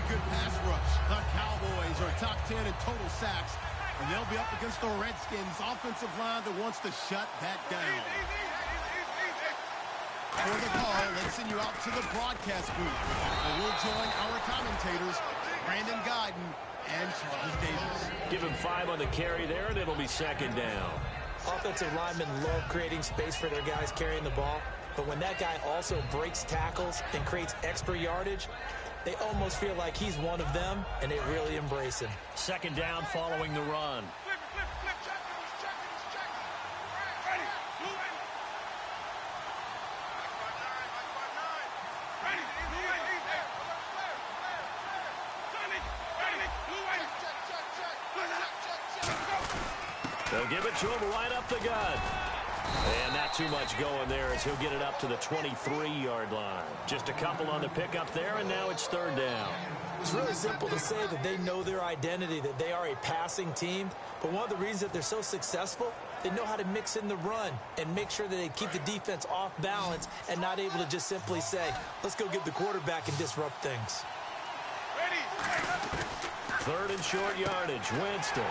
good pass rush. The Cowboys are top 10 in total sacks, and they'll be up against the Redskins offensive line that wants to shut that down. For the call, let's send you out to the broadcast booth, where we'll join our commentators, Brandon Guyton and Charles Davis. Give him 5 on the carry there, and it'll be second down. Offensive linemen love creating space for their guys carrying the ball, but when that guy also breaks tackles and creates extra yardage, they almost feel like he's one of them, and they really embrace him. Second down following the run. They'll give it to him right up the gut. And not too much going there as he'll get it up to the 23-yard line. Just a couple on the pickup there, and now it's third down. It's really simple to say that they know their identity, that they are a passing team. But one of the reasons that they're so successful, they know how to mix in the run and make sure that they keep the defense off balance and not able to just simply say, let's go get the quarterback and disrupt things. Third and short yardage, Winston.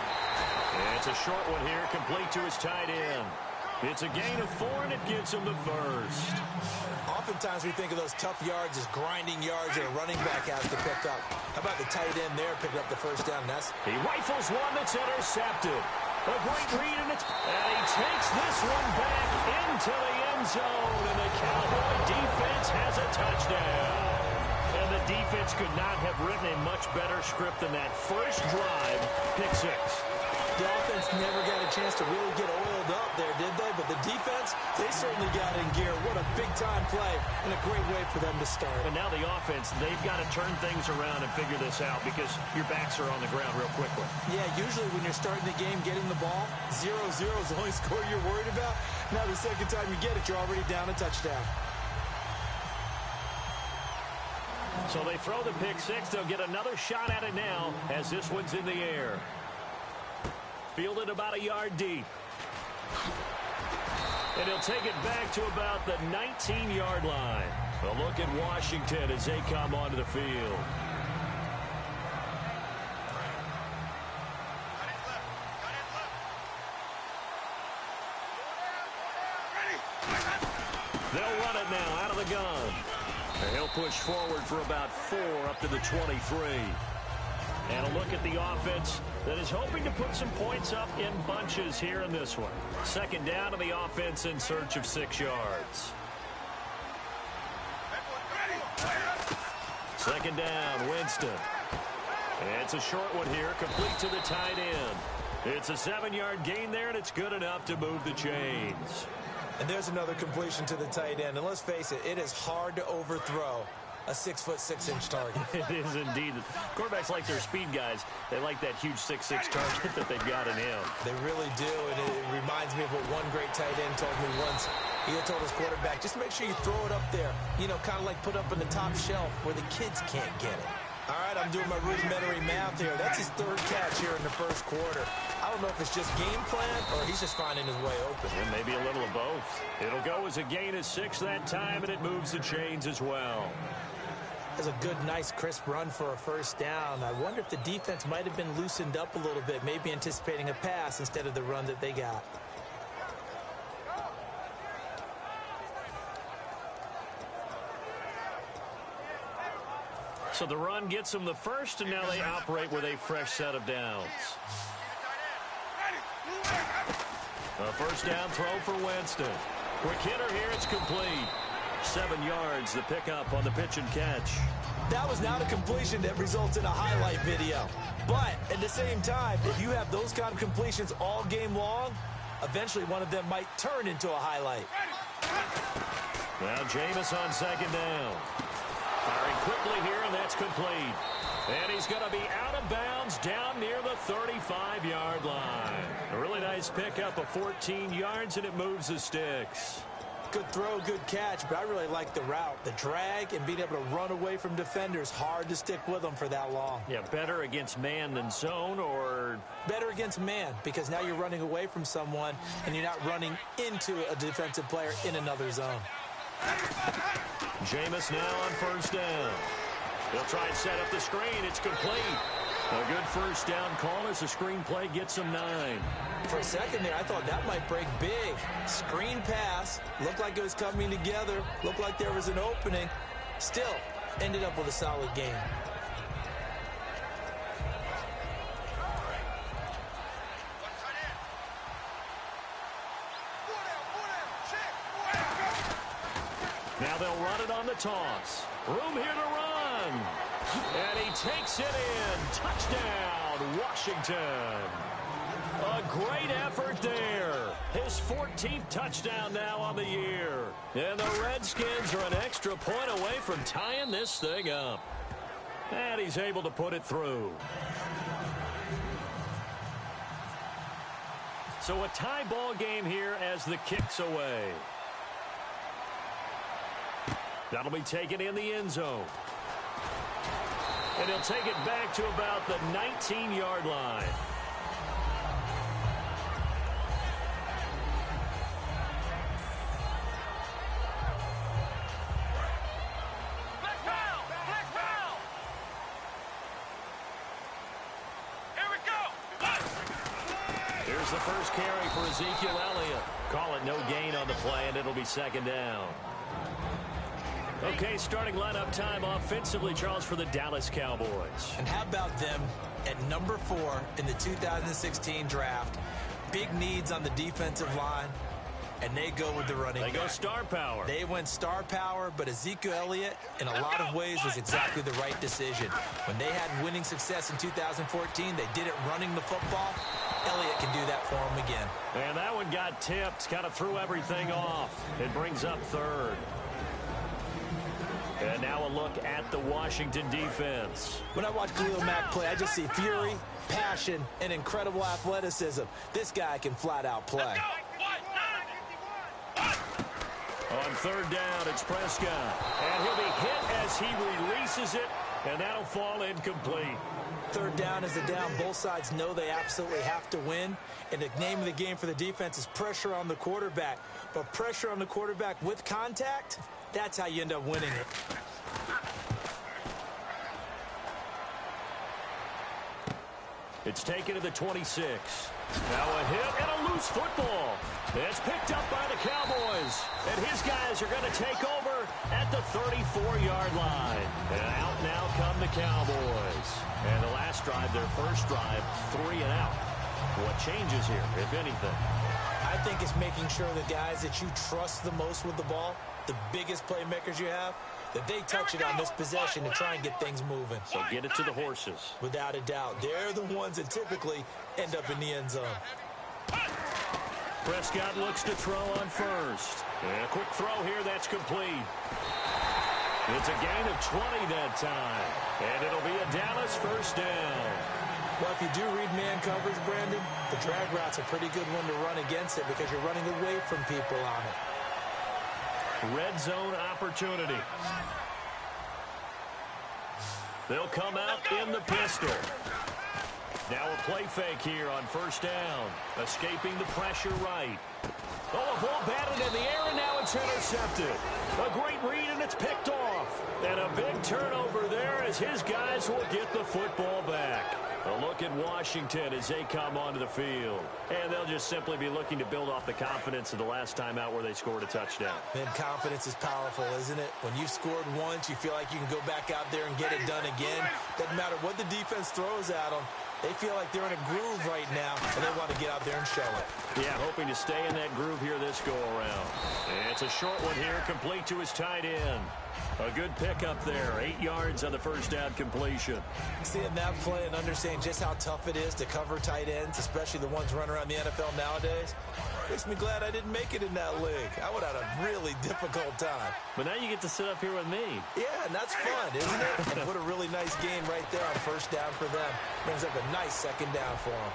And it's a short one here, complete to his tight end. It's a gain of 4, and it gives him the first. Oftentimes we think of those tough yards as grinding yards that a running back has to pick up. How about the tight end there picking up the first down? He rifles one that's intercepted. A great read, and he takes this one back into the end zone, and the Cowboy defense has a touchdown. And the defense could not have written a much better script than that first drive, pick 6. The offense never got a chance to really get oiled up there, did they? But the defense, they certainly got in gear. What a big-time play and a great way for them to start. And now the offense, they've got to turn things around and figure this out because your backs are on the ground real quickly. Yeah, usually when you're starting the game, getting the ball, 0-0 is the only score you're worried about. Now the second time you get it, you're already down a touchdown. So they throw the pick 6. They'll get another shot at it now as this one's in the air. Fielded about a yard deep. And he'll take it back to about the 19-yard line. A look at Washington as they come onto the field. They'll run it now out of the gun. And he'll push forward for about 4 up to the 23. And a look at the offense that is hoping to put some points up in bunches here in this one. Second down to the offense in search of 6 yards. Second down, Winston. And it's a short one here, complete to the tight end. It's a 7-yard gain there, and it's good enough to move the chains. And there's another completion to the tight end. And let's face it, it is hard to overthrow a 6'6" target. It is indeed. Quarterbacks like their speed guys. They like that huge 6'6" target that they've got in him. They really do, and it reminds me of what one great tight end told me once. He had told his quarterback, just make sure you throw it up there. You know, kind of like put up on the top shelf where the kids can't get it. All right, I'm doing my rudimentary math here. That's his 3rd catch here in the first quarter. I don't know if it's just game plan or he's just finding his way open. And maybe a little of both. It'll go as a gain of 6 that time, and it moves the chains as well. That's a good, nice, crisp run for a first down. I wonder if the defense might have been loosened up a little bit, maybe anticipating a pass instead of the run that they got. So the run gets them the first, and now they operate with a fresh set of downs. A first down throw for Winston. Quick hitter here, it's complete. 7 yards, the pickup on the pitch and catch. That was not a completion that results in a highlight video. But at the same time, if you have those kind of completions all game long, eventually one of them might turn into a highlight. Now Jameis on second down. Firing quickly here, and that's complete. And he's going to be out of bounds down near the 35-yard line. A really nice pickup of 14 yards, and it moves the sticks. Good throw, good catch, but I really like the route. The drag and being able to run away from defenders, hard to stick with them for that long. Yeah, better against man than zone, or? Better against man, because now you're running away from someone, and you're not running into a defensive player in another zone. Jameis now on first down. He'll try and set up the screen. It's complete. A good first down call as the screen play gets him 9. For a second there, I thought that might break big. Screen pass. Looked like it was coming together. Looked like there was an opening. Still, ended up with a solid game. Now they'll run it on the toss. Room here to run. And he takes it in. Touchdown, Washington. A great effort there. His 14th touchdown now on the year. And the Redskins are an extra point away from tying this thing up. And he's able to put it through. So a tie ball game here as the kick's away. That'll be taken in the end zone. And he'll take it back to about the 19-yard line. Here's the first carry for Ezekiel Elliott. Call it no gain on the play, and it'll be second down. Okay, starting lineup time offensively, Charles, for the Dallas Cowboys. And how about them at number 4 in the 2016 draft? Big needs on the defensive line, and they go with the running back. They go star power. They went star power, but Ezekiel Elliott, in a lot of ways, was exactly the right decision. When they had winning success in 2014, they did it running the football. Elliott can do that for them again. And that one got tipped, kind of threw everything off. It brings up third. And now a look at the Washington defense. When I watch Khalil Mack play, I just see fury, passion, and incredible athleticism. This guy can flat out play. On third down, it's Prescott. And he'll be hit as he releases it, and that'll fall incomplete. Third down is the down. Both sides know they absolutely have to win. And the name of the game for the defense is pressure on the quarterback. But pressure on the quarterback with contact, that's how you end up winning it. It's taken to the 26. Now a hit and a loose football. It's picked up by the Cowboys. And his guys are going to take over at the 34-yard line. And out now come the Cowboys. And the last drive, their first drive, 3 and out. What changes here, if anything? I think it's making sure the guys that you trust the most with the ball, the biggest playmakers you have, that they touch it on this possession to try and get things moving. So get it to the horses. Without a doubt. They're the ones that typically end up in the end zone. Prescott looks to throw on first. And a quick throw here, that's complete. It's a gain of 20 that time. And it'll be a Dallas first down. Well, if you do read man coverage, Brandon, the drag route's a pretty good one to run against it because you're running away from people on it. Red zone opportunity. They'll come out in the pistol. Now a play fake here on first down. Escaping the pressure right. Oh, a ball batted in the air, and now it's intercepted. A great read, and it's picked off. And a big turnover there as his guys will get the football back. A look at Washington as they come onto the field. And they'll just simply be looking to build off the confidence of the last time out where they scored a touchdown. Man, confidence is powerful, isn't it? When you've scored once, you feel like you can go back out there and get it done again. Doesn't matter what the defense throws at them. They feel like they're in a groove right now, and they want to get out there and show it. Yeah, hoping to stay in that groove here this go-around. It's a short one here, complete to his tight end. A good pickup there, 8 yards on the first down completion. Seeing that play and understanding just how tough it is to cover tight ends, especially the ones running around the NFL nowadays, makes me glad I didn't make it in that league. I would have had a really difficult time. But now you get to sit up here with me. Yeah, and that's fun, isn't it? And what a really nice game right there on first down for them. Brings up a nice second down for them.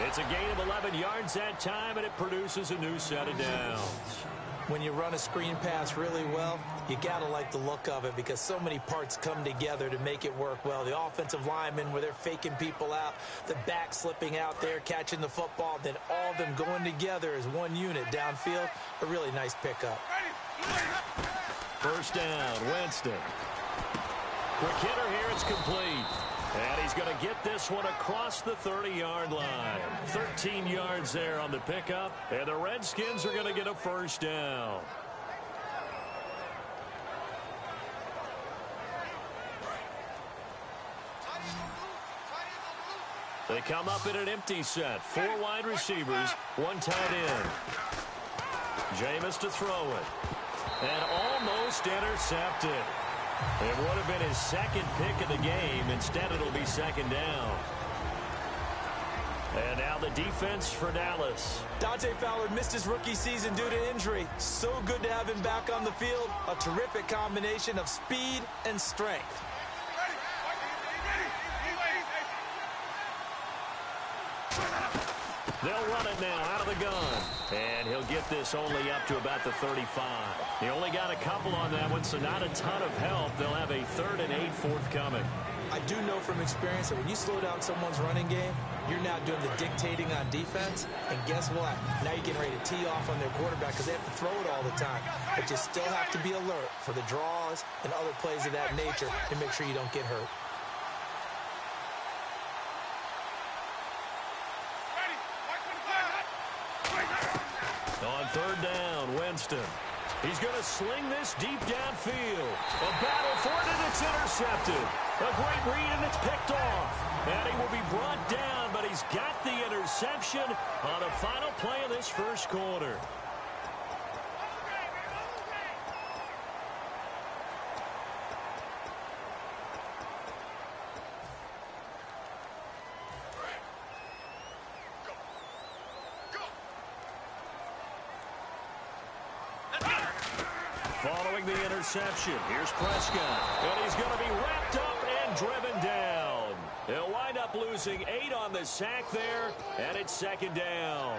It's a gain of 11 yards that time, and it produces a new set of downs. When you run a screen pass really well, you got to like the look of it because so many parts come together to make it work well. The offensive linemen, where they're faking people out, the back slipping out there, catching the football, then all of them going together as one unit downfield. A really nice pickup. First down, Winston. Quick hitter here, it's complete. And he's going to get this one across the 30-yard line. 13 yards there on the pickup, and the Redskins are going to get a first down. They come up in an empty set. 4 wide receivers, 1 tight end. Jameis to throw it. And almost intercepted. It would have been his second pick of the game. Instead, it'll be second down. And now the defense for Dallas. Dante Fowler missed his rookie season due to injury. So good to have him back on the field. A terrific combination of speed and strength. They'll run it now out of the gun. And he'll get this only up to about the 35. He only got a couple on that one, so not a ton of help. They'll have a 3rd and 8 forthcoming. I do know from experience that when you slow down someone's running game, you're now doing the dictating on defense. And guess what? Now you're getting ready to tee off on their quarterback because they have to throw it all the time. But you still have to be alert for the draws and other plays of that nature and make sure you don't get hurt. On 3rd down, Winston. He's going to sling this deep downfield. A battle for it, and it's intercepted. A great read, and it's picked off. And he will be brought down, but he's got the interception on the final play of this first quarter. Following the interception, here's Prescott. And he's going to be wrapped up and driven down. They'll wind up losing 8 on the sack there, and it's second down.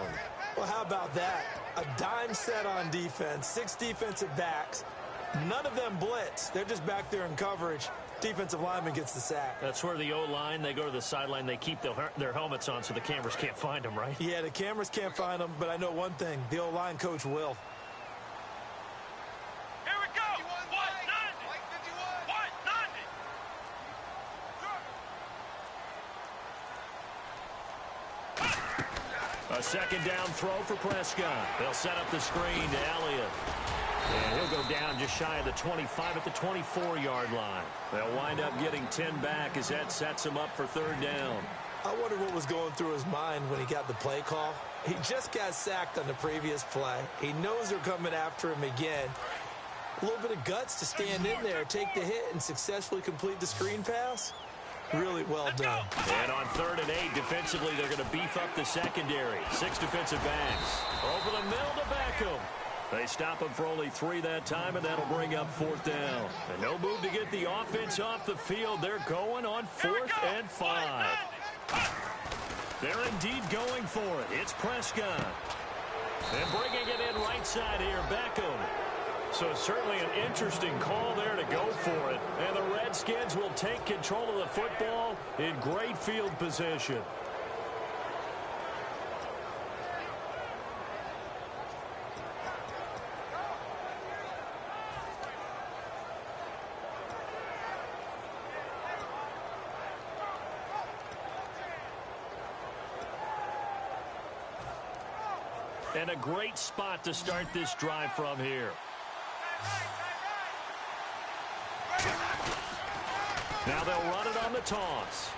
Well, how about that? A dime set on defense, 6 defensive backs. None of them blitz. They're just back there in coverage. Defensive lineman gets the sack. That's where the O-line, they go to the sideline, they keep their helmets on so the cameras can't find them, right? Yeah, the cameras can't find them, but I know one thing. The O-line coach will. A second down throw for Prescott. They'll set up the screen to Elliott. And he'll go down just shy of the 25 at the 24-yard line. They'll wind up getting 10 back as that sets him up for 3rd down. I wonder what was going through his mind when he got the play call. He just got sacked on the previous play. He knows they're coming after him again. A little bit of guts to stand in there, take the hit, and successfully complete the screen pass. Really well done. And on 3rd and 8, defensively, they're going to beef up the secondary. 6 defensive backs. Over the middle to Beckham. They stop him for only 3 that time, and that'll bring up 4th down. And no move to get the offense off the field. They're going on 4th and 5. They're indeed going for it. It's Prescott. And bringing it in right side here, Beckham. So certainly an interesting call there to go for it. And the Redskins will take control of the football in great field position. And a great spot to start this drive from here. Now they'll run it on the toss.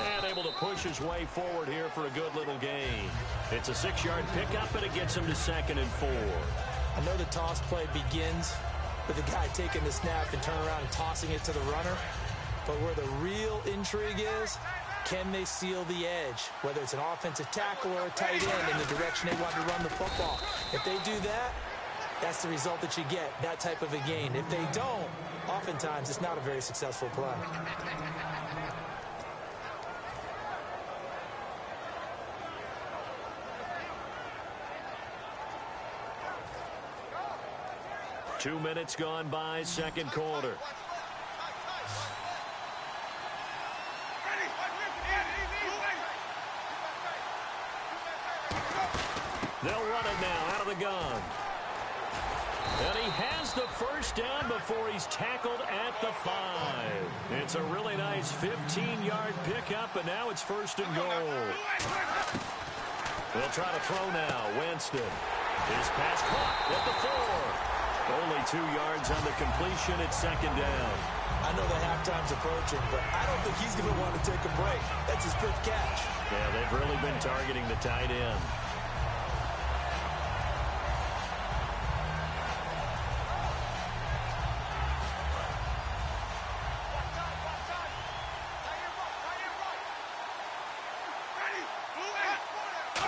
And able to push his way forward here for a good little gain. It's a 6-yard pickup, and it gets him to 2nd and 4. I know the toss play begins with the guy taking the snap and turning around and tossing it to the runner. But where the real intrigue is, can they seal the edge? Whether it's an offensive tackle or a tight end in the direction they want to run the football. If they do that, that's the result that you get, that type of a gain. If they don't, oftentimes it's not a very successful play. Two minutes gone by, second quarter. They'll run it now out of the gun. And he has has the first down before he's tackled at the 5. It's a really nice 15-yard pickup, and now it's 1st and goal. They'll try to throw now. Winston. His pass caught at the 4. Only 2 yards on the completion. It's 2nd down. I know the halftime's approaching, but I don't think he's going to want to take a break. That's his 5th catch. Yeah, they've really been targeting the tight end.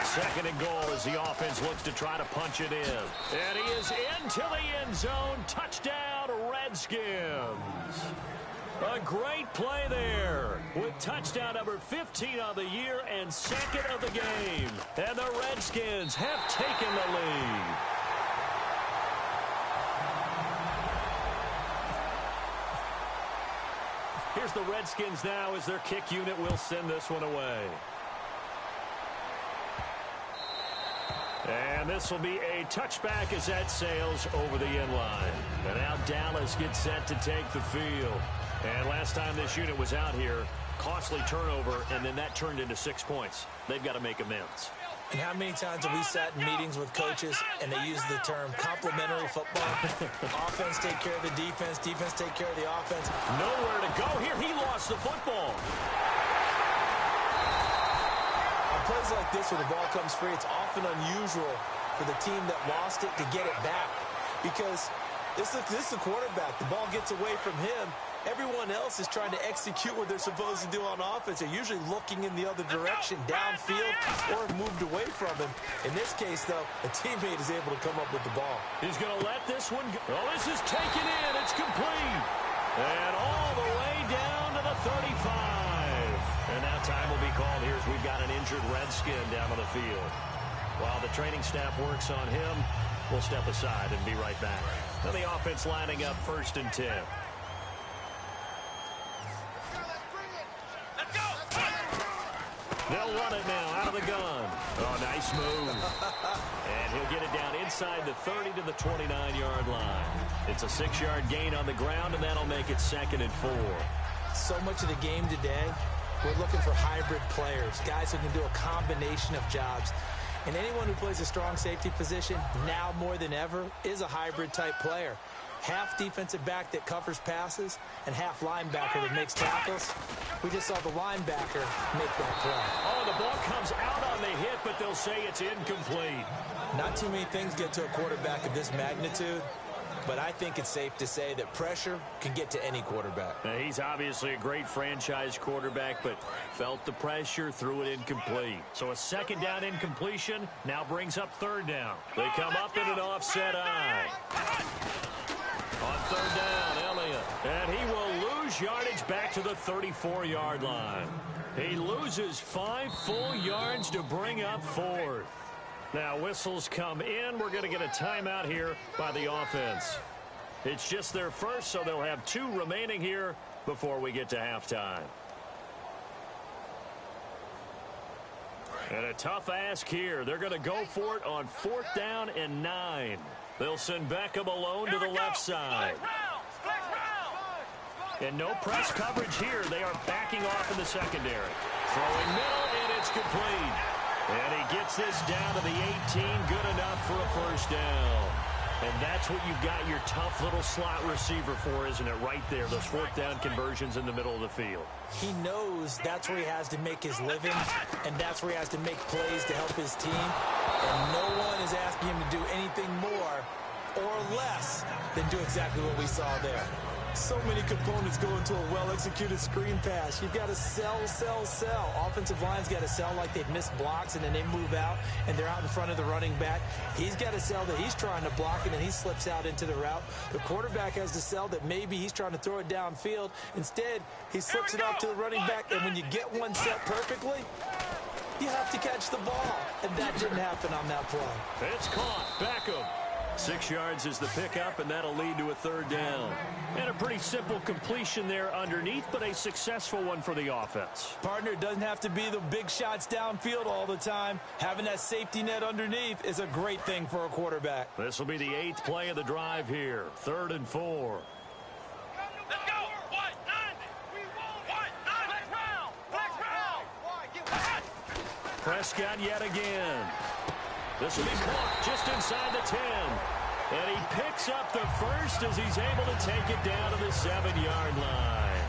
Second and goal as the offense looks to try to punch it in. And he is into the end zone. Touchdown, Redskins. A great play there with touchdown number 15 on the year and 2nd of the game. And the Redskins have taken the lead. Here's the Redskins now as their kick unit will send this one away. And this will be a touchback as that sails over the end line. And now Dallas gets set to take the field. And last time this unit was out here, costly turnover, and then that turned into 6 points. They've got to make amends. And how many times have we sat in meetings with coaches and they use the term complementary football? Offense take care of the defense, defense take care of the offense. Nowhere to go here. He lost the football. Plays like this where the ball comes free, it's often unusual for the team that lost it to get it back because this is the quarterback. The ball gets away from him. Everyone else is trying to execute what they're supposed to do on offense. They're usually looking in the other direction, downfield, or moved away from him. In this case, though, a teammate is able to come up with the ball. He's going to let this one go. Oh, this is taken in. It's complete. And all the way down to the 35. And now time will be called here as we've got an injured Redskin down on the field. While the training staff works on him, we'll step aside and be right back. Now the offense lining up 1st and 10. They'll run it now out of the gun. Oh, nice move. And he'll get it down inside the 30 to the 29-yard line. It's a 6-yard gain on the ground, and that'll make it 2nd and 4. So much of the game today, we're looking for hybrid players, guys who can do a combination of jobs. And anyone who plays a strong safety position, now more than ever, is a hybrid-type player. Half defensive back that covers passes and half linebacker that makes tackles. We just saw the linebacker make that play. Oh, the ball comes out on the hit, but they'll say it's incomplete. Not too many things get to a quarterback of this magnitude, but I think it's safe to say that pressure can get to any quarterback. Now, he's obviously a great franchise quarterback, but felt the pressure, threw it incomplete. So a 2nd down incompletion now brings up 3rd down. They come up in an offset eye. On 3rd down, Elliott. And he will lose yardage back to the 34-yard line. He loses 5 full yards to bring up 4th. Now whistles come in. We're going to get a timeout here by the offense. It's just their first, so they'll have 2 remaining here before we get to halftime. And a tough ask here. They're going to go for it on 4th down and 9. They'll send Beckham alone to the left side. And no press coverage here. They are backing off in the secondary. Throwing middle, and it's complete. And he gets this down to the 18. Good enough for a 1st down. And that's what you've got your tough little slot receiver for, isn't it? Right there, those 4th down conversions in the middle of the field. He knows that's where he has to make his living, and that's where he has to make plays to help his team. And no one is asking him to do anything more or less than do exactly what we saw there. So many components go into a well-executed screen pass. You've got to sell. Offensive line's got to sell like they've missed blocks, and then they move out, and they're out in front of the running back. He's got to sell that he's trying to block, and then he slips out into the route. The quarterback has to sell that maybe he's trying to throw it downfield. Instead, he slips it off to the running back, and when you get one set perfectly, you have to catch the ball. And that didn't happen on that play. It's caught. Beckham 6 yards is the pickup, and that'll lead to a 3rd down. And a pretty simple completion there underneath, but a successful one for the offense. Partner, it doesn't have to be the big shots downfield all the time. Having that safety net underneath is a great thing for a quarterback. This will be the 8th play of the drive here. 3rd and 4. Let's go. What? 9. What? 9. Flex round. Prescott yet again. This will be caught just inside the 10. And he picks up the first as he's able to take it down to the 7-yard line.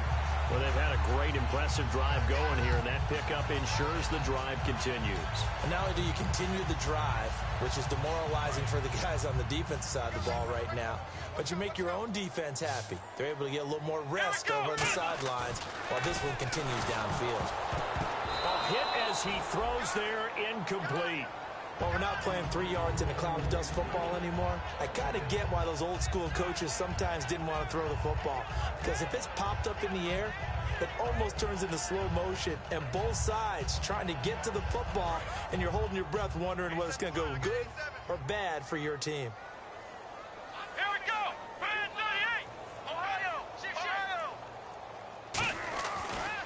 Well, they've had a great, impressive drive going here, and that pickup ensures the drive continues. And not only do you continue the drive, which is demoralizing for the guys on the defensive side of the ball right now, but you make your own defense happy. They're able to get a little more rest over on the sidelines while this one continues downfield. A hit as he throws there, incomplete. Well, we're not playing 3 yards in a cloud of dust football anymore. I kind of get why those old school coaches sometimes didn't want to throw the football. Because if it's popped up in the air, it almost turns into slow motion. And both sides trying to get to the football, and you're holding your breath wondering whether it's going to go good or bad for your team. Here we go. Brand 38. Ohio. Chicago.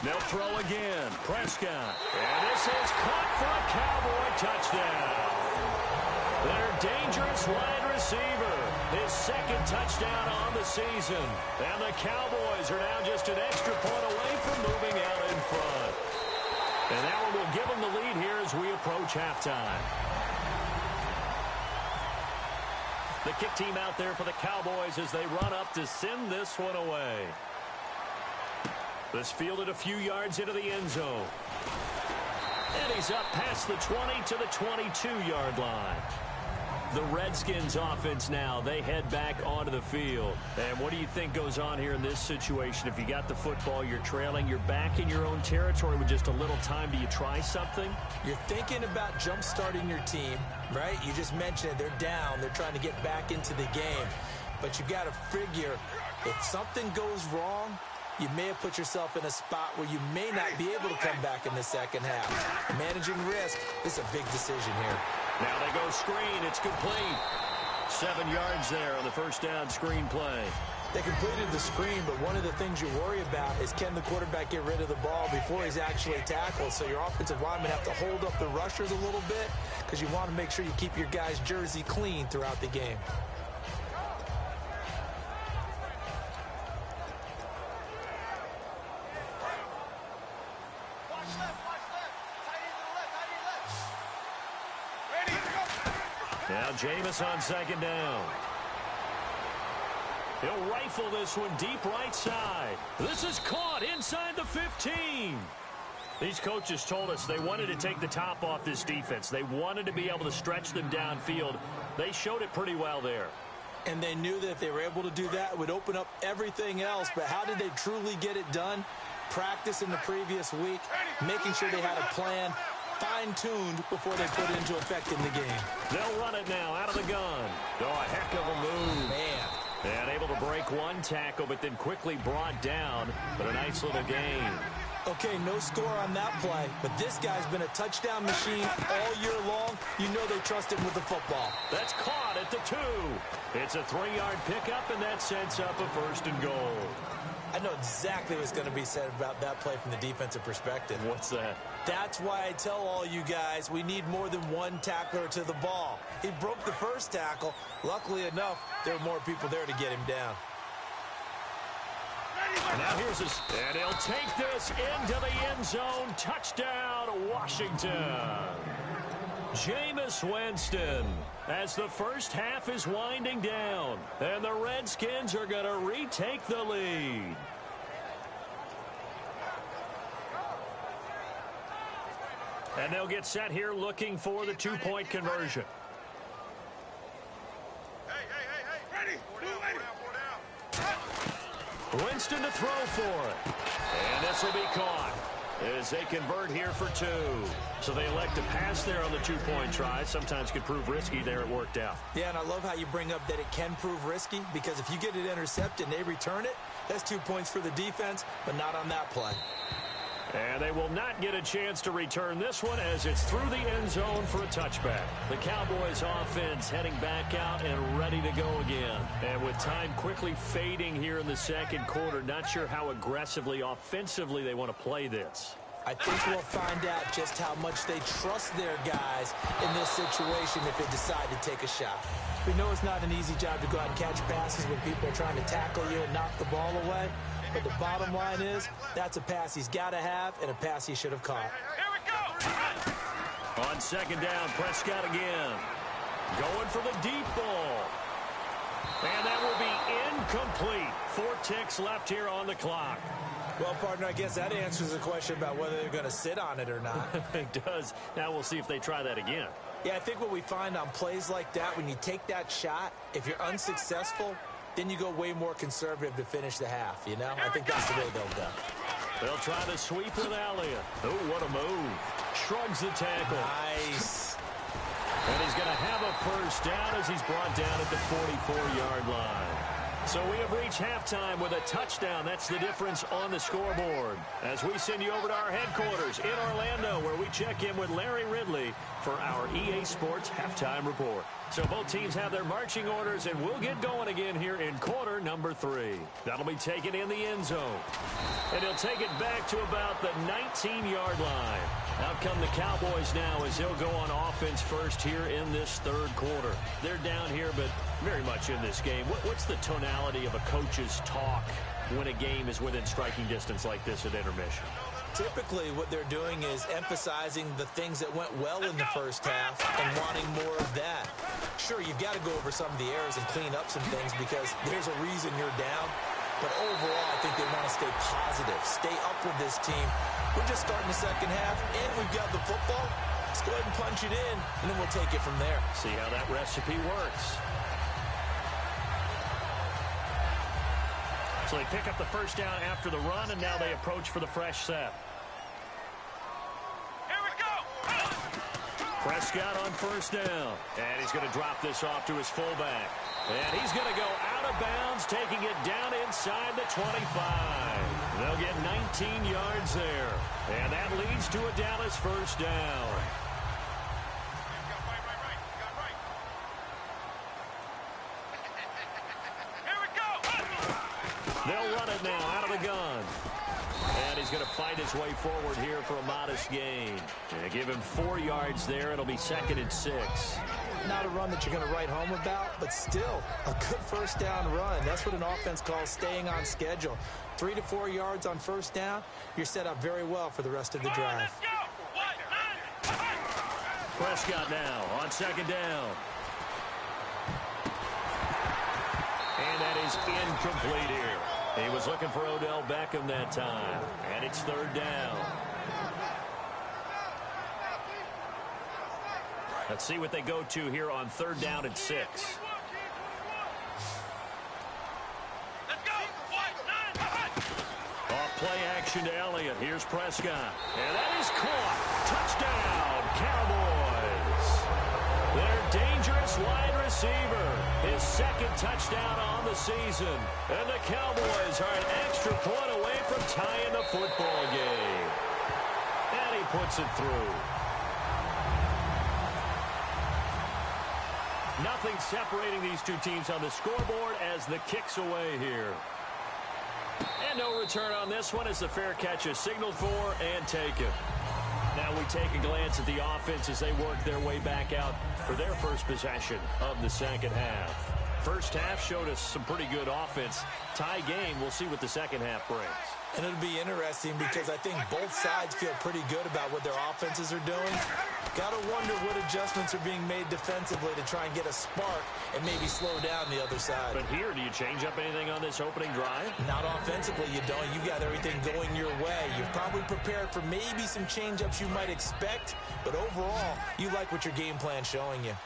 They'll throw again. Prescott. And this is caught for a Cowboy touchdown. Their dangerous wide receiver. His 2nd touchdown on the season. And the Cowboys are now just an extra point away from moving out in front. And that one will give them the lead here as we approach halftime. The kick team out there for the Cowboys as they run up to send this one away. This fielded a few yards into the end zone. And he's up past the 20 to the 22-yard line. The Redskins offense now, they head back onto the field. And what do you think goes on here in this situation? If you got the football, you're trailing, you're back in your own territory with just a little time. Do you try something? You're thinking about jump-starting your team, right? You just mentioned it. They're down. They're trying to get back into the game. But you got to figure if something goes wrong, you may have put yourself in a spot where you may not be able to come back in the second half. Managing risk is a big decision here. Now they go screen. It's complete. 7 yards there on the first down screen play. They completed the screen, but one of the things you worry about is can the quarterback get rid of the ball before he's actually tackled. So your offensive linemen have to hold up the rushers a little bit because you want to make sure you keep your guys' jersey clean throughout the game. Now Jameis on 2nd down. He'll rifle this one deep right side. This is caught inside the 15. These coaches told us they wanted to take the top off this defense. They wanted to be able to stretch them downfield. They showed it pretty well there. And they knew that if they were able to do that, it would open up everything else. But how did they truly get it done? Practice in the previous week, making sure they had a plan, fine-tuned before they put it into effect in the game. They'll run it now out of the gun. Oh, a heck of a move. Man. And able to break one tackle, but then quickly brought down. But a nice little gain. Okay, no score on that play, but this guy's been a touchdown machine all year long. You know they trust him with the football. That's caught at the 2. It's a 3-yard pickup, and that sets up a 1st and goal. I know exactly what's going to be said about that play from the defensive perspective. What's that? That's why I tell all you guys we need more than one tackler to the ball. He broke the first tackle. Luckily enough, there were more people there to get him down. Now here's his, and he'll take this into the end zone. Touchdown, Washington. Jameis Winston as the first half is winding down, and the Redskins are going to retake the lead. And they'll get set here looking for the 2-point conversion. Winston to throw for it. And this will be caught as they convert here for 2. So they elect to pass there on the 2-point try. Sometimes could prove risky. There it worked out. Yeah, and I love how you bring up that it can prove risky, because if you get it intercepted and they return it, that's 2 points for the defense, but not on that play. And they will not get a chance to return this one as it's through the end zone for a touchback. The Cowboys offense heading back out and ready to go again. And with time quickly fading here in the second quarter, not sure how aggressively, offensively they want to play this. I think we'll find out just how much they trust their guys in this situation if they decide to take a shot. We know it's not an easy job to go out and catch passes when people are trying to tackle you and knock the ball away. But the bottom line is, that's a pass he's got to have and a pass he should have caught. Here we go. On second down, Prescott again. Going for the deep ball. And that will be incomplete. 4 ticks left here on the clock. Well, partner, I guess that answers the question about whether they're going to sit on it or not. It does. Now we'll see if they try that again. Yeah, I think what we find on plays like that, when you take that shot, if you're unsuccessful, then you go way more conservative to finish the half, you know? I think that's the way they'll go. They'll try to sweep with Elliott. Oh, what a move. Shrugs the tackle. Nice. And he's going to have a first down as he's brought down at the 44-yard line. So we have reached halftime with a touchdown. That's the difference on the scoreboard. As we send you over to our headquarters in Orlando, where we check in with Larry Ridley for our EA Sports Halftime Report. So both teams have their marching orders, and we'll get going again here in quarter number 3. That'll be taken in the end zone. And he'll take it back to about the 19-yard line. Out come the Cowboys now as they'll go on offense first here in this third quarter. They're down here, but very much in this game. What's the tonality of a coach's talk when a game is within striking distance like this at intermission? Typically, what they're doing is emphasizing the things that went well in the first half and wanting more of that. Sure, you've got to go over some of the errors and clean up some things because there's a reason you're down. But overall, I think they want to stay positive, stay up with this team. We're just starting the second half, and we've got the football. Let's go ahead and punch it in, and then we'll take it from there. See how that recipe works. So they pick up the first down after the run, and now they approach for the fresh set. Here we go. Prescott on first down. And he's going to drop this off to his fullback. And he's going to go out of bounds, taking it down inside the 25. They'll get 19 yards there. And that leads to a Dallas first down. They'll run it now out of the gun. And he's going to fight his way forward here for a modest gain. And give him 4 yards there. It'll be 2nd and 6. Not a run that you're going to write home about, but still a good first down run. That's what an offense calls staying on schedule. 3 to 4 yards on first down. You're set up very well for the rest of the drive. Prescott now on second down. And that is incomplete here. He was looking for Odell Beckham that time. And it's third down. Let's see what they go to here on third down and 6. Off play action to Elliott. Here's Prescott. And that is caught. Touchdown, Cowboys. Their dangerous wide receiver. His 2nd touchdown on the season. And the Cowboys are an extra point away from tying the football game. And he puts it through. Nothing separating these two teams on the scoreboard as the kick's away here. And no return on this one as the fair catch is signaled for and taken. Now we take a glance at the offense as they work their way back out for their first possession of the second half. First half showed us some pretty good offense. Tie game, we'll see what the second half brings. And it'll be interesting because I think both sides feel pretty good about what their offenses are doing. Got to wonder what adjustments are being made defensively to try and get a spark and maybe slow down the other side. But here, do you change up anything on this opening drive? Not offensively, you don't. You got everything going your way. You've probably prepared for maybe some change-ups you might expect, but overall, you like what your game plan's showing you.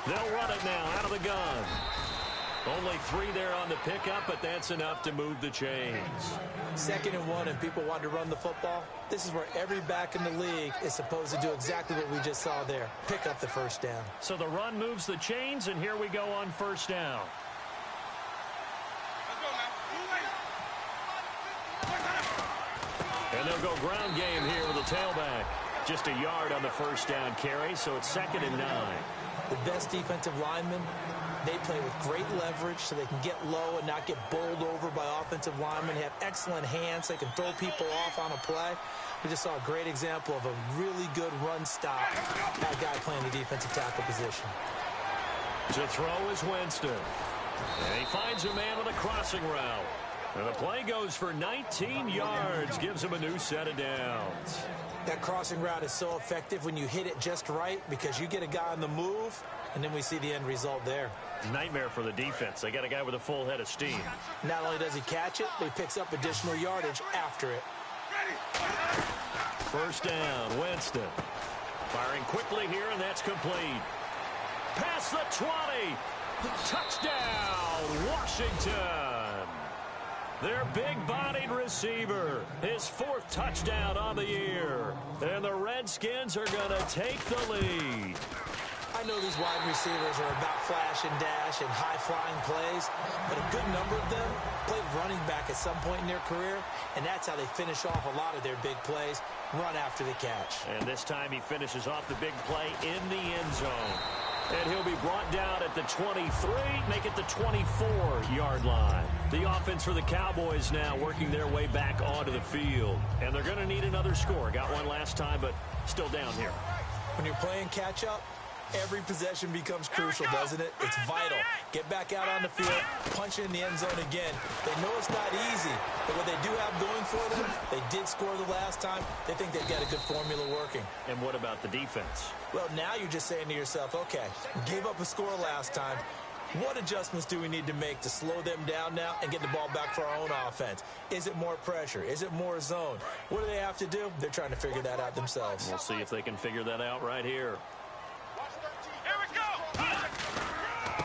They'll run it now out of the gun. Only 3 there on the pickup, but that's enough to move the chains. 2nd and 1, and people want to run the football. This is where every back in the league is supposed to do exactly what we just saw there. Pick up the first down. So the run moves the chains, and here we go on first down. Let's go now. And they'll go ground game here with a tailback. Just a yard on the first down carry, so it's 2nd and 9. The best defensive linemen, they play with great leverage so they can get low and not get bowled over by offensive linemen. They have excellent hands. They can throw people off on a play. We just saw a great example of a really good run stop. That guy playing the defensive tackle position. To throw is Winston. And he finds a man on a crossing route. And the play goes for 19 yards. Gives him a new set of downs. That crossing route is so effective when you hit it just right because you get a guy on the move, and then we see the end result there. Nightmare for the defense. They got a guy with a full head of steam. Not only does he catch it, but he picks up additional yardage after it. First down, Winston. Firing quickly here, and that's complete. Past the 20. Touchdown, Washington. Their big-bodied receiver, his 4th touchdown on the year. And the Redskins are going to take the lead. I know these wide receivers are about flash and dash and high-flying plays, but a good number of them played running back at some point in their career, and that's how they finish off a lot of their big plays, run after the catch. And this time he finishes off the big play in the end zone. And he'll be brought down at the 23, make it the 24-yard line. The offense for the Cowboys now working their way back onto the field. And they're going to need another score. Got one last time, but still down here. When you're playing catch-up, every possession becomes crucial, doesn't it? It's vital. Get back out on the field, punch it in the end zone again. They know it's not easy, but what they do have going for them, they did score the last time. They think they've got a good formula working. And what about the defense? Well, now you're just saying to yourself, okay, we gave up a score last time. What adjustments do we need to make to slow them down now and get the ball back for our own offense? Is it more pressure? Is it more zone? What do they have to do? They're trying to figure that out themselves. We'll see if they can figure that out right here.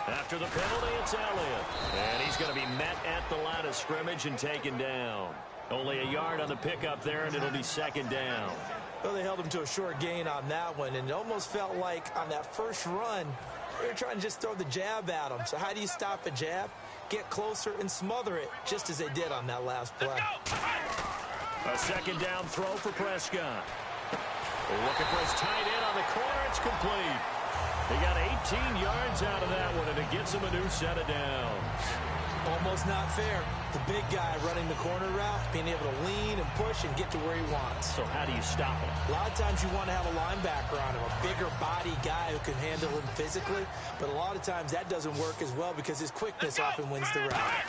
After the penalty, it's Elliott. And he's going to be met at the line of scrimmage and taken down. Only a yard on the pickup there, and it'll be 2nd down. Well, they held him to a short gain on that one, and it almost felt like on that first run, they were trying to just throw the jab at him. So how do you stop a jab? Get closer and smother it, just as they did on that last play. A 2nd down throw for Prescott. Looking for his tight end on the corner. It's complete. He got 18 yards out of that one, and it gets him a new set of downs. Almost not fair. The big guy running the corner route, being able to lean and push and get to where he wants. So how do you stop him? A lot of times you want to have a linebacker on him, a bigger body guy who can handle him physically, but a lot of times that doesn't work as well because his quickness often wins the route.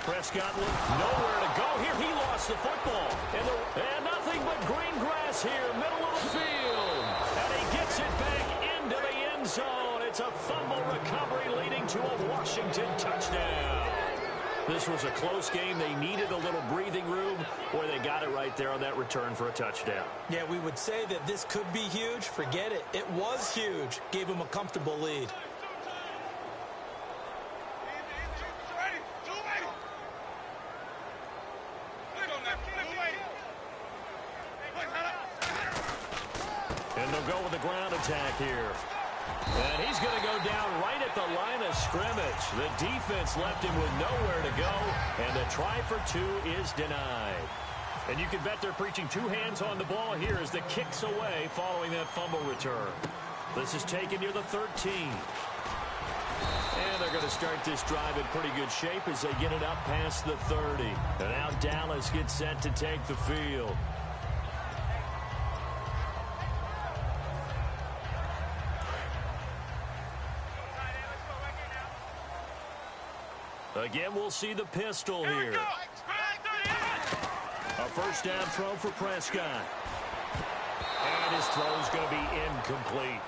Prescott looked nowhere to go here. He lost the football. And nothing but green grass here, middle of the field. And he gets it back into the end zone. It's a fumble recovery leading to a Washington touchdown. This was a close game. They needed a little breathing room, where they got it right there on that return for a touchdown. Yeah, we would say that this could be huge. Forget it. It was huge. Gave him a comfortable lead. And they'll go with the ground attack here. And he's going to go down right at the line of scrimmage. The defense left him with nowhere to go, and the try for 2 is denied. And you can bet they're preaching 2 hands on the ball here as the kick's away following that fumble return. This is taken near the 13. And they're going to start this drive in pretty good shape as they get it up past the 30. And now Dallas gets set to take the field. Again, we'll see the pistol here. A first down throw for Prescott. And his throw is going to be incomplete.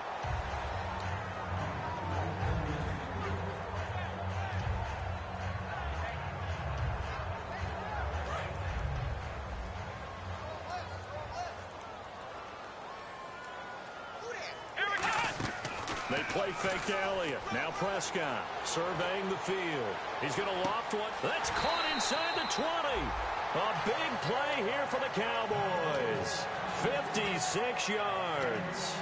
They play fake to Elliott. Now Prescott surveying the field. He's going to loft one. That's caught inside the 20. A big play here for the Cowboys. 56 yards.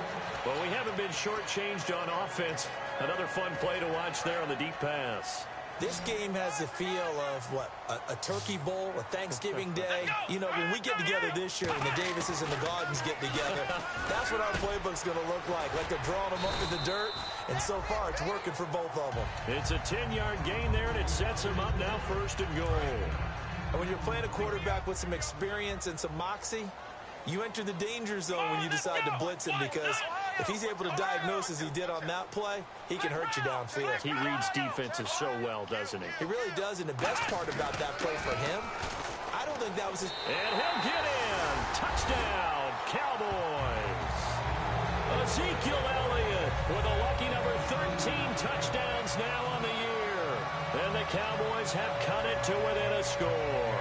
Well, we haven't been shortchanged on offense. Another fun play to watch there on the deep pass. This game has the feel of, what, a turkey bowl, a Thanksgiving day. You know, when we get together this year and the Davises and the Gardens get together, that's what our playbook's going to look like they're drawing them up in the dirt, and so far it's working for both of them. It's a 10-yard gain there, and it sets them up now 1st and goal. And when you're playing a quarterback with some experience and some moxie, you enter the danger zone when you decide to blitz him, because if he's able to diagnose as he did on that play, he can hurt you downfield. He reads defenses so well, doesn't he? He really does, and the best part about that play for him, I don't think that was his... And he'll get in. Touchdown, Cowboys. Ezekiel Elliott with a lucky number 13 touchdowns now on the year. And the Cowboys have cut it to within a score.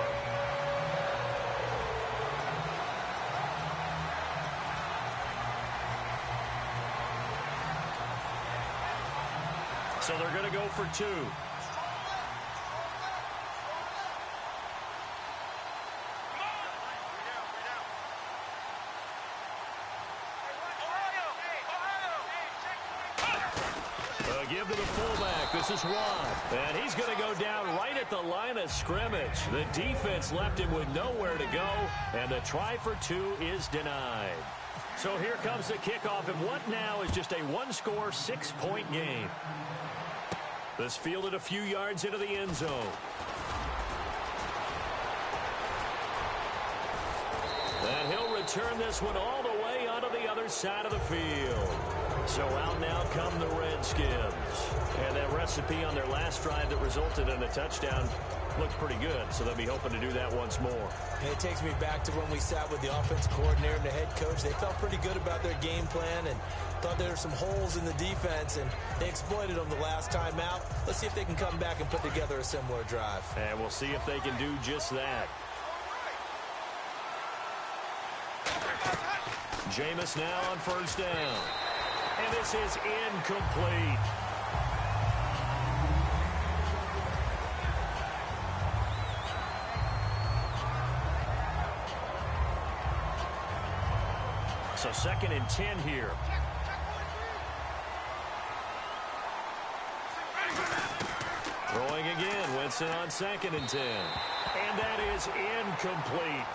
So they're going to go for 2. Give to the fullback. This is Watt. And he's going to go down right at the line of scrimmage. The defense left him with nowhere to go, and the try for 2 is denied. So here comes the kickoff, and what now is just a one-score, 6-point game. This fielded a few yards into the end zone. And he'll return this one all the way onto the other side of the field. So out now come the Redskins. And that recipe on their last drive that resulted in a touchdown looks pretty good, so they'll be hoping to do that once more. And it takes me back to when we sat with the offensive coordinator and the head coach. They felt pretty good about their game plan and thought there were some holes in the defense, and they exploited them the last time out. Let's see if they can come back and put together a similar drive. And we'll see if they can do just that. Jameis now on 1st down. And this is incomplete. So 2nd and 10 here. Throwing again. Winston on 2nd and 10. And that is incomplete.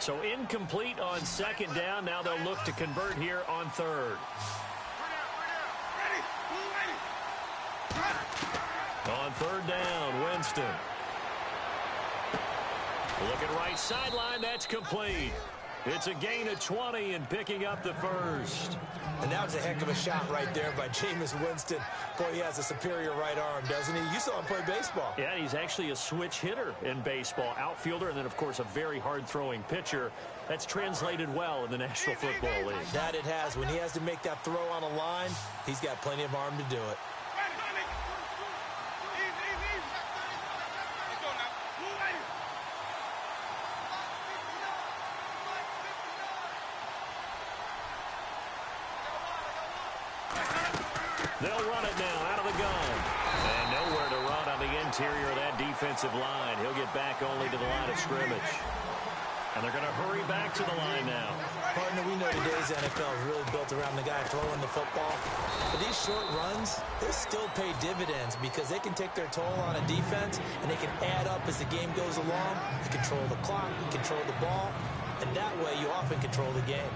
So incomplete on 2nd down. Now they'll look to convert here on 3rd. On 3rd down, Winston. Looking right sideline. That's complete. It's a gain of 20 and picking up the 1st. And that was a heck of a shot right there by Jameis Winston. Boy, he has a superior right arm, doesn't he? You saw him play baseball. Yeah, he's actually a switch hitter in baseball. Outfielder, and then, of course, a very hard-throwing pitcher. That's translated well in the National Football League. That it has. When he has to make that throw on a line, he's got plenty of arm to do it. They'll run it now out of the gun. And nowhere to run on the interior of that defensive line. He'll get back only to the line of scrimmage. And they're going to hurry back to the line now. Partner, we know today's NFL is really built around the guy throwing the football. But these short runs, they still pay dividends because they can take their toll on a defense and they can add up as the game goes along. You control the clock, you control the ball, and that way you often control the game.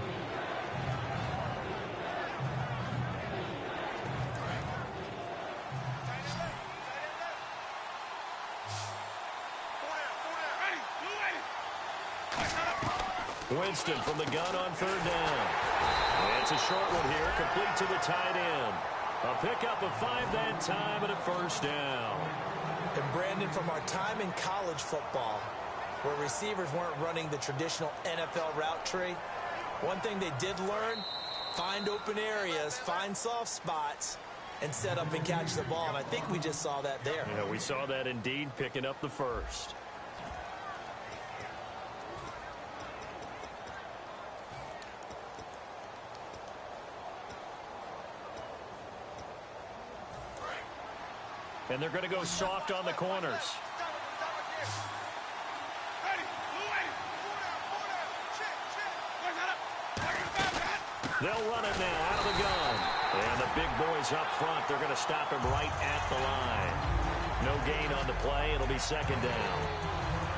Winston from the gun on 3rd down. And it's a short one here, complete to the tight end. A pickup of 5 that time and a 1st down. And Brandon, from our time in college football, where receivers weren't running the traditional NFL route tree, one thing they did learn, find open areas, find soft spots, and set up and catch the ball. And I think we just saw that there. Yeah, we saw that indeed, picking up the 1st. And they're going to go soft on the corners. They'll run it now out of the gun. And the big boys up front, they're going to stop him right at the line. No gain on the play. It'll be second down.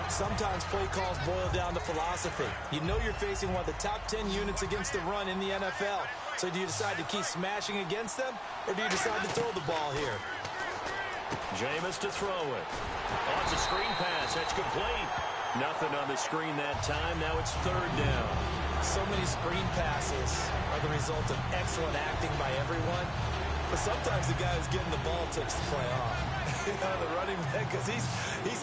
Sometimes play calls boil down to philosophy. You know you're facing one of the top 10 units against the run in the NFL. So do you decide to keep smashing against them, or do you decide to throw the ball here? Jameis to throw it. Oh, it's a screen pass. That's complete. Nothing on the screen that time. Now it's third down. So many screen passes are the result of excellent acting by everyone. But sometimes the guy who's getting the ball takes the play off. The running back, because he's